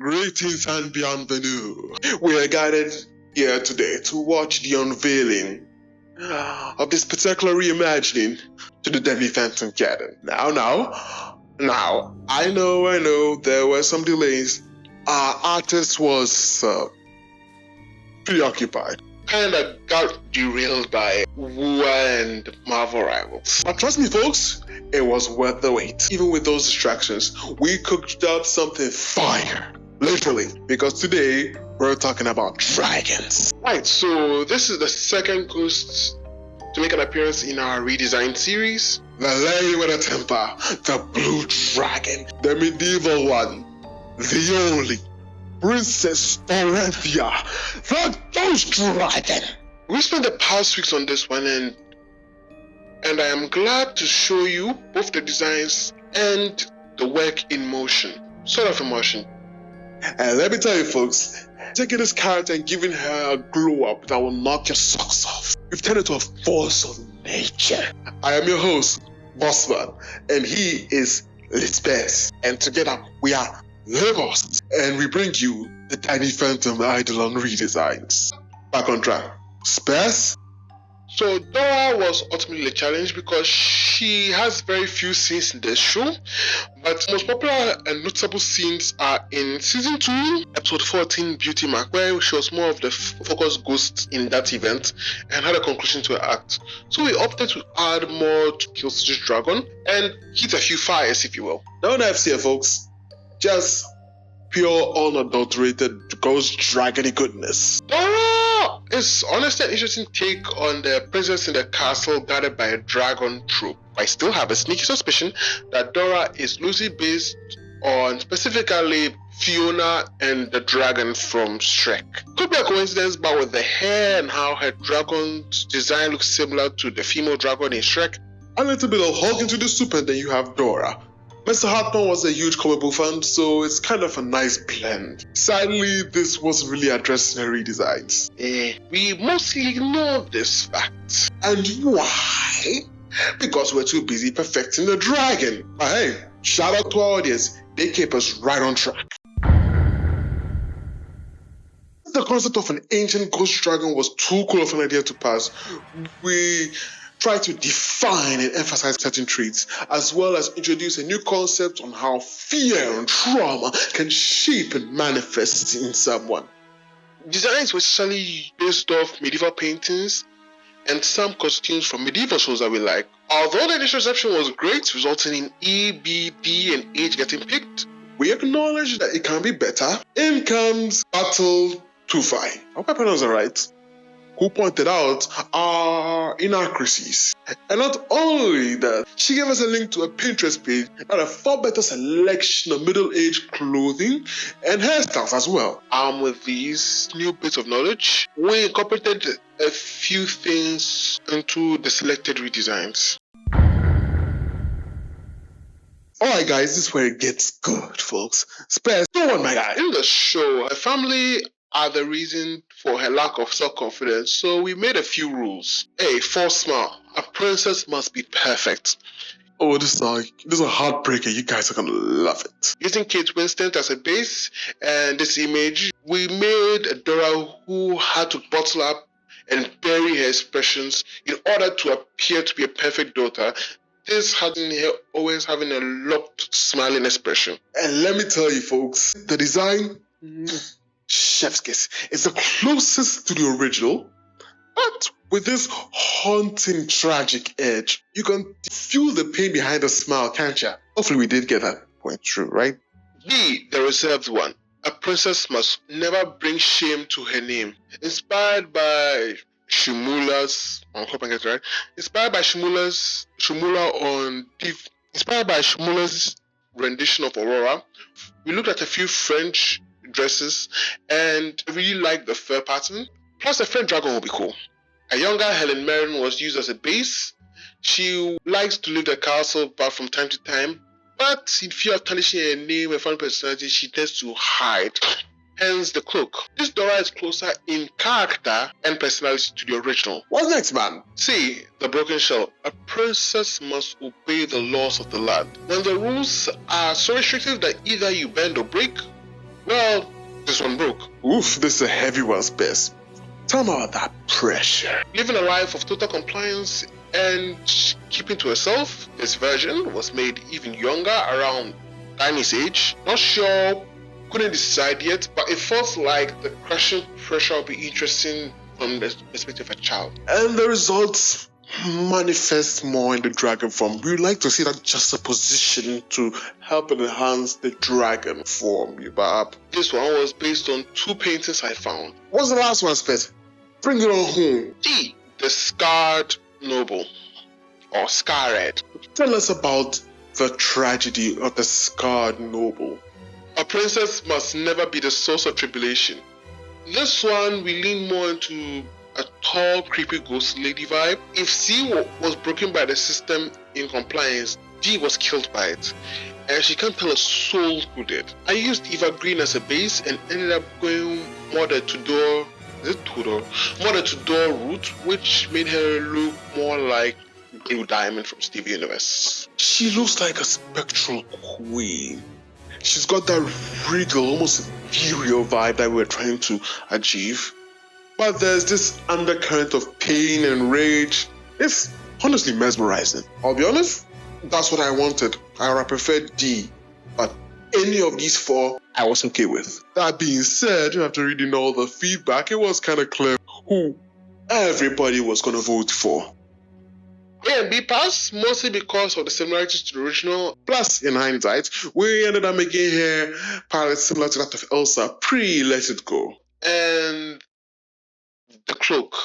Greetings and bienvenue. We are guided here today to watch the unveiling of this particular reimagining to the Deadly Phantom Garden. Now, I know there were some delays. Our artist was preoccupied. Kinda got derailed by Wu and Marvel rivals. But trust me folks, it was worth the wait. Even with those distractions, we cooked up something fire. Literally. Because today, we're talking about dragons. Right, so this is the second ghost to make an appearance in our redesign series. The lady with a temper, the blue dragon, the medieval one, the only Princess DORATHEA, the ghost dragon. We spent the past weeks on this one and I am glad to show you both the designs and the work in motion. Sort of in motion. And let me tell you folks, taking this character and giving her a glow up that will knock your socks off. We've turned it to a force of nature. I am your host, Bossman, and he is Litbest. And together we are Lagos, and we bring you the Tiny Phantom Eidolon redesigns. Back on track. Spares? So Dora was ultimately challenged because she has very few scenes in the show, but most popular and notable scenes are in season 2, episode 14, Beauty Mark, where she was more of the focus ghost in that event and had a conclusion to her act. So we opted to add more to kill this dragon and hit a few fires, if you will. No knives here, folks. Just pure, unadulterated ghost dragony goodness. Dora is honestly an interesting take on the princess in the castle guarded by a dragon trope. I still have a sneaky suspicion that Dora is loosely based on specifically Fiona and the dragon from Shrek. Could be a coincidence, but with the hair and how her dragon's design looks similar to the female dragon in Shrek, a little bit of Hulk into the soup and then you have Dora. Mr. Hartman was a huge comic book fan, so it's kind of a nice blend. Sadly, this wasn't really addressed in her redesigns. We mostly ignored this fact. And why? Because we're too busy perfecting the dragon. But hey, shout out to our audience, they kept us right on track. The concept of an ancient ghost dragon was too cool of an idea to pass. We try to define and emphasize certain traits, as well as introduce a new concept on how fear and trauma can shape and manifest in someone. Designs were essentially based off medieval paintings and some costumes from medieval shows that we like. Although the initial reception was great, resulting in E, B, D, and H getting picked, we acknowledge that it can be better. In comes Battle Tufi. I hope I pronounced it right. Who pointed out our inaccuracies. And not only that, she gave us a link to a Pinterest page that had a far better selection of middle-aged clothing and hairstyles as well. With these new bits of knowledge, we incorporated a few things into the selected redesigns. Alright guys, this is where it gets good, folks. Spares, go on my guy. In the show, her family are the reason for her lack of self-confidence, so we made a few rules. A false smile. A princess must be perfect. Oh, this is a heartbreaker. You guys are gonna love it. Using Kate Winslet as a base and this image, we made a Dora who had to bottle up and bury her expressions in order to appear to be a perfect daughter. This having her always having a locked, smiling expression. And let me tell you, folks, the design, chef's kiss. It's the closest to the original, but with this haunting, tragic edge. You can feel the pain behind the smile, can't you? Hopefully we did get that point true, right? B, the reserved one. A princess must never bring shame to her name. Inspired by Shimula's, I hope I get it right. Inspired by Shimula's rendition of Aurora, we looked at a few French dresses and really liked the fur pattern. Plus a French dragon will be cool. A younger Helen Mirren was used as a base. She likes to leave the castle but from time to time, but in fear of tarnishing her name and fun personality, she tends to hide. Hence the cloak. This Dora is closer in character and personality to the original. What's next, man? C, the broken shell. A princess must obey the laws of the land. When the rules are so restrictive that either you bend or break, Well, this one broke. Oof, this is a heavy one, Space. Tell me about that pressure. Living a life of total compliance and keeping to herself, this version was made even younger, around Tiny's age. Not sure, couldn't decide yet, but it felt like the crushing pressure would be interesting from the perspective of a child. And the results manifest more in the dragon form. We would like to see that juxtaposition to help enhance the dragon form, Yubab. This one was based on 2 paintings I found. What's the last one, Spet? Bring it on home. D. The Scarred Noble, or Scarred. Tell us about the tragedy of the Scarred Noble. A princess must never be the source of tribulation. This one, we lean more into a tall, creepy ghost lady vibe. If C was broken by the system in compliance, D was killed by it, and she can't tell a soul who did. I used Eva Green as a base and ended up going more the Tudor route, which made her look more like Blue Diamond from Stevie Universe. She looks like a spectral queen. She's got that regal, almost ethereal vibe that we're trying to achieve. But there's this undercurrent of pain and rage. It's honestly mesmerizing. I'll be honest, that's what I wanted. I preferred D, but any of these 4 I was okay with. That being said, after reading all the feedback, it was kind of clear who everybody was going to vote for. A and B passed, mostly because of the similarities to the original. Plus, in hindsight, we ended up making hair palettes similar to that of Elsa pre-Let It Go. And the cloak.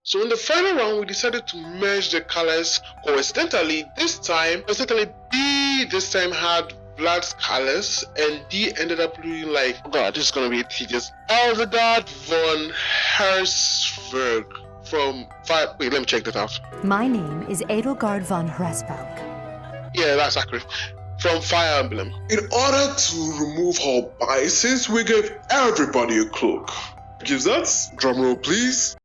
So in the final round, we decided to merge the colors. Coincidentally, B this time had Vlad's colors, and D ended up looking like, oh god, this is gonna be tedious, Eldegard von Hersberg from Fire. Wait, let me check that out. My name is Edelgard von Hersberg. Yeah, that's accurate. From Fire Emblem. In order to remove all biases, we gave everybody a cloak. Gives us, drumroll please.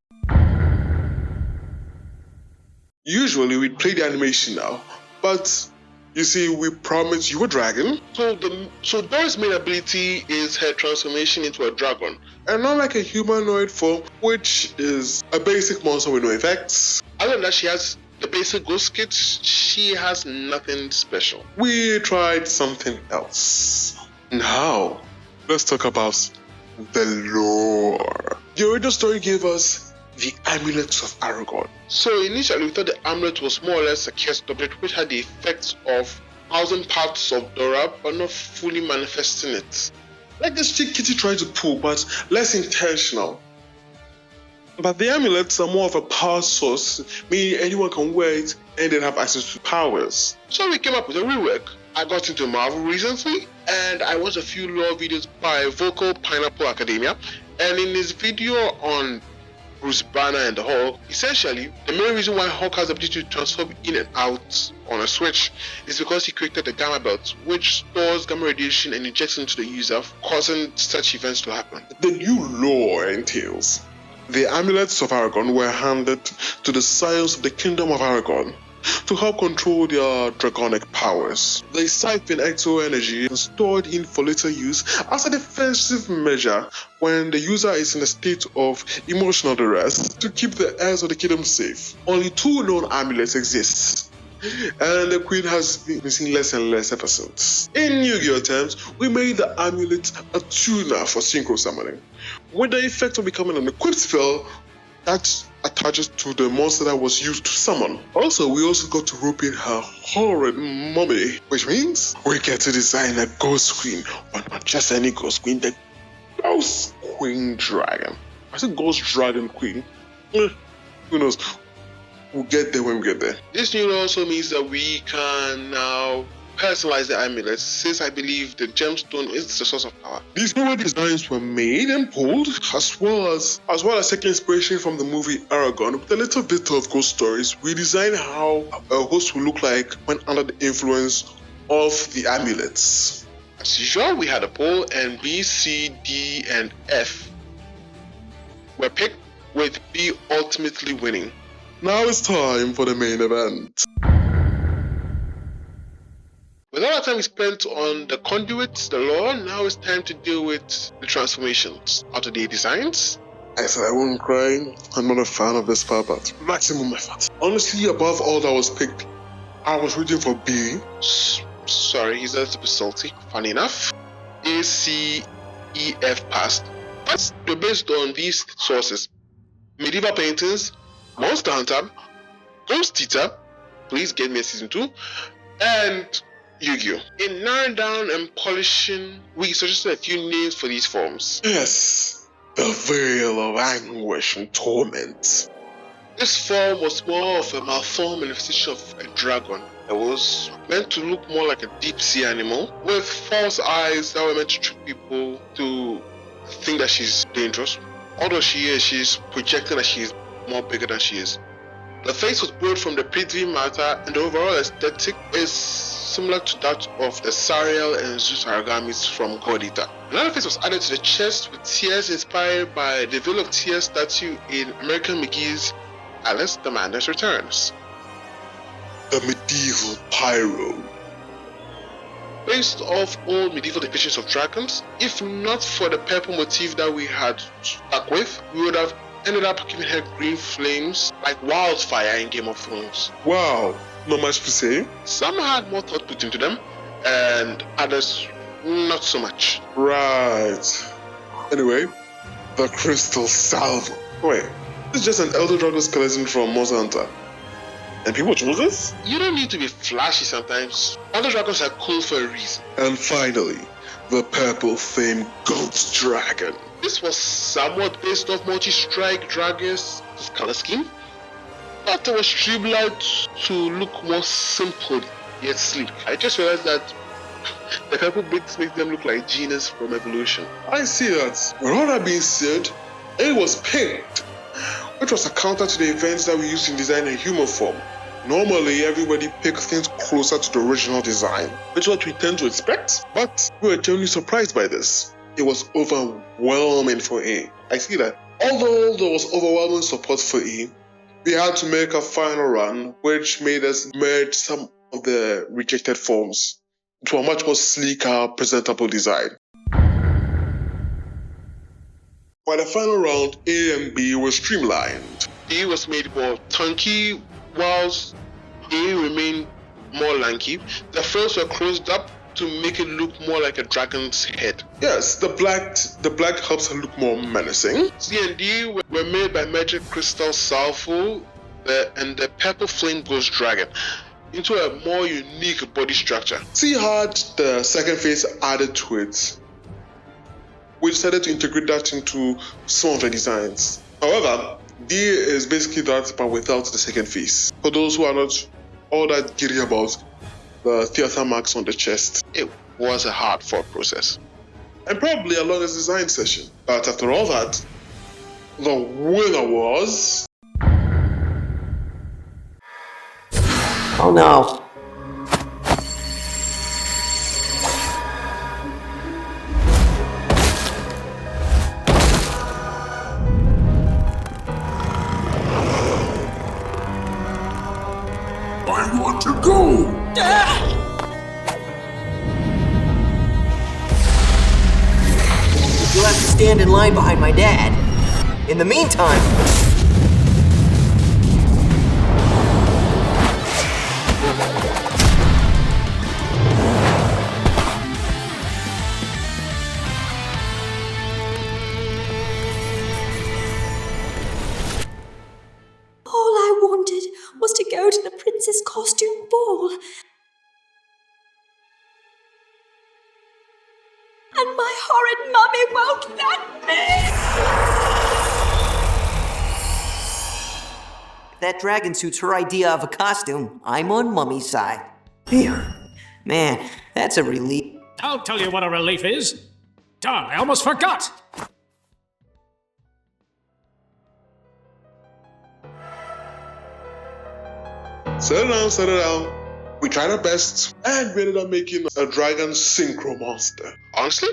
Usually we'd play the animation now, but you see, we promised you a dragon. So Dora's main ability is her transformation into a dragon, and not like a humanoid form, which is a basic monster with no effects. Other than that, she has the basic ghost kit. She has nothing special. We tried something else. Now, let's talk about the lore. The original story gave us the Amulets of Aragon. So initially we thought the amulet was more or less a cursed object which had the effects of 1,000 parts of Dora but not fully manifesting it. Like this chick Kitty tried to pull, but less intentional. But the amulets are more of a power source, meaning anyone can wear it and then have access to powers. So we came up with a rework. I got into Marvel recently and I watched a few lore videos by Vocal Pineapple Academia, and in his video on Bruce Banner and the Hulk, essentially, the main reason why Hulk has the ability to transform in and out on a switch is because he created the Gamma Belt, which stores gamma radiation and injects into the user, causing such events to happen. The new lore entails the Amulets of Aragon were handed to the Scions of the Kingdom of Aragon to help control their draconic powers. They siphon exo energy and stored in for later use as a defensive measure when the user is in a state of emotional duress to keep the heirs of the kingdom safe. Only 2 known amulets exist, and the queen has been seeing less and less ever since. In Yu-Gi-Oh terms, we made the amulet a tuner for synchro summoning, with the effect of becoming an equipped spell that attaches to the monster that was used to summon. Also, we also got to rope in her horrid mummy, which means we get to design a ghost queen, but not just any ghost queen, the Ghost Queen Dragon. I said Ghost Dragon Queen. Who knows? We'll get there when we get there. This new also means that we can now personalize the amulet, since I believe the gemstone is the source of power. These newer designs were made and pulled, as well as taking inspiration from the movie Aragon. With a little bit of ghost stories, we designed how a host will look like when under the influence of the amulets. As usual, we had a poll, and B, C, D, and F were picked, with B ultimately winning. Now it's time for the main event. With all that time we spent on the conduits, the lore, now it's time to deal with the transformations. Out of the designs? I said I won't cry. I'm not a fan of this part, but maximum effort. Honestly, above all that was picked, I was rooting for B. Sorry, he's a little bit salty. Funny enough. A, C, E, F passed. But they're based on these sources. Medieval paintings, Monster Hunter, Ghost Eater, please get me a season 2, and Yu-Gi-Oh! In narrowing down and polishing, we suggested a few names for these forms. Yes, the Vale of Anguish and Torment. This form was more of a malformed manifestation of a dragon. It was meant to look more like a deep sea animal with false eyes that were meant to trick people to think that she's dangerous. Although she's projecting that she's more bigger than she is. The face was borrowed from the Prithvi matter, and the overall aesthetic is similar to that of the Sariel and Zeus Aragamis from God Eater. Another face was added to the chest with tears inspired by the Vale of Tears statue in American McGee's Alice the Madness Returns. The medieval pyro. Based off old medieval depictions of dragons, if not for the purple motif that we had stuck with, we would have ended up giving her green flames like wildfire in Game of Thrones. Wow, not much to say. Some had more thought put into them, and others not so much. Right. Anyway, the Crystal Salvo. Wait, it's just an Elder Dragon skeleton from Monster Hunter. And people chose this? You don't need to be flashy sometimes. Elder Dragons are cool for a reason. And finally, the Purple Flame Ghost Dragon. This was somewhat based off multi-strike dragons' color scheme, but it was streamlined to look more simple yet sleek. I just realized that the purple bits make them look like Genus from Evolution. I see that. With all that being said, it was pinked, which was a counter to the events that we used in designing a human form. Normally, everybody picks things closer to the original design, which is what we tend to expect, but we were genuinely surprised by this. It was overwhelming for A. I see that. Although there was overwhelming support for E, we had to make a final run, which made us merge some of the rejected forms into a much more sleeker, presentable design. By the final round, A and B were streamlined. A was made more chunky, whilst A remained more lanky. The frills were closed up to make it look more like a dragon's head. Yes, the black helps her look more menacing. C and D were made by Magic Crystal Salvo and the Purple Flame Ghost Dragon into a more unique body structure. C had the second face added to it. We decided to integrate that into some of the designs. However, D is basically that but without the second face. For those who are not all that giddy about the theater marks on the chest, it was a hard thought process. And probably a longest design session. But after all that, the winner was... Oh no. I want to go! You'll have to stand in line behind my dad. In the meantime... All I wanted was to go to the princess costume ball. And my horrid mummy won't let me! If that dragon suit's her idea of a costume, I'm on Mummy's side. Phew. Man, that's a relief. I'll tell you what a relief is. Darn, I almost forgot! Settle down. We tried our best, and we ended up making a dragon synchro monster. Honestly,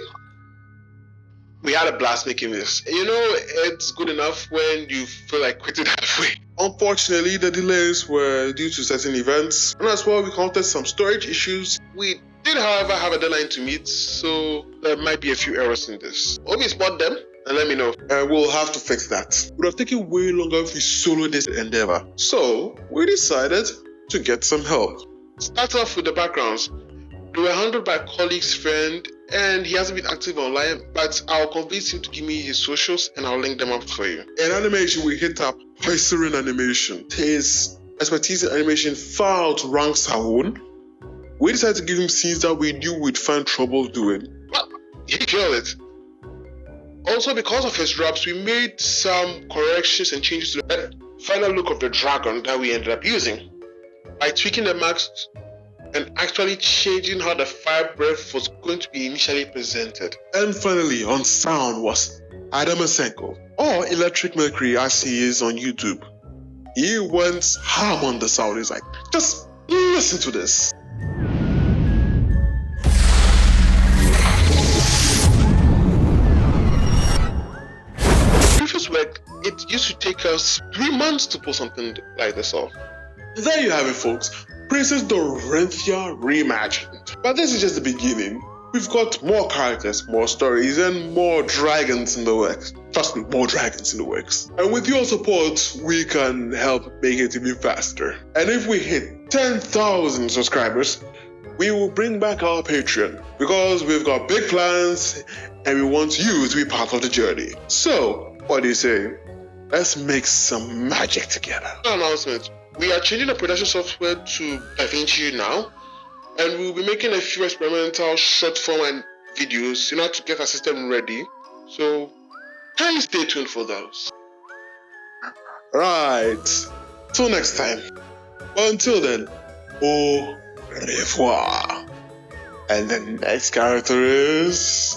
we had a blast making this. You know, it's good enough when you feel like quitting halfway. Unfortunately, the delays were due to certain events, and as well, we encountered some storage issues. We Did, however, have a deadline to meet, so there might be a few errors in this. Hope you spot them and let me know. And we'll have to fix that. It would have taken way longer if we soloed this endeavor. So we decided to get some help. Start off with the backgrounds. They were handled by a colleague's friend, and he hasn't been active online, but I'll convince him to give me his socials and I'll link them up for you. In animation, we hit up Hoisering Animation. His expertise in animation far outranks our own. We decided to give him scenes that we knew we'd find trouble doing. Well, he killed it. Also, because of his drops, we made some corrections and changes to the final look of the dragon that we ended up using. By tweaking the masks and actually changing how the fire breath was going to be initially presented. And finally, on sound was Adam Asenko, or Electric Mercury as he is on YouTube. He went ham on the sound. He's like, just listen to this. Previous work, it used to take us 3 months to pull something like this off. There you have it, folks. Princess DORATHEA reimagined. But this is just the beginning. We've got more characters, more stories, and more dragons in the works. Trust me, more dragons in the works. And with your support, we can help make it even faster. And if we hit 10,000 subscribers, we will bring back our Patreon. Because we've got big plans, and we want you to be part of the journey. So, what do you say? Let's make some magic together. Announcement. We are changing the production software to DaVinci now, and we'll be making a few experimental short form and videos in order to get our system ready. So, kindly stay tuned for those. Right. Till next time. But until then, au revoir. And the next character is...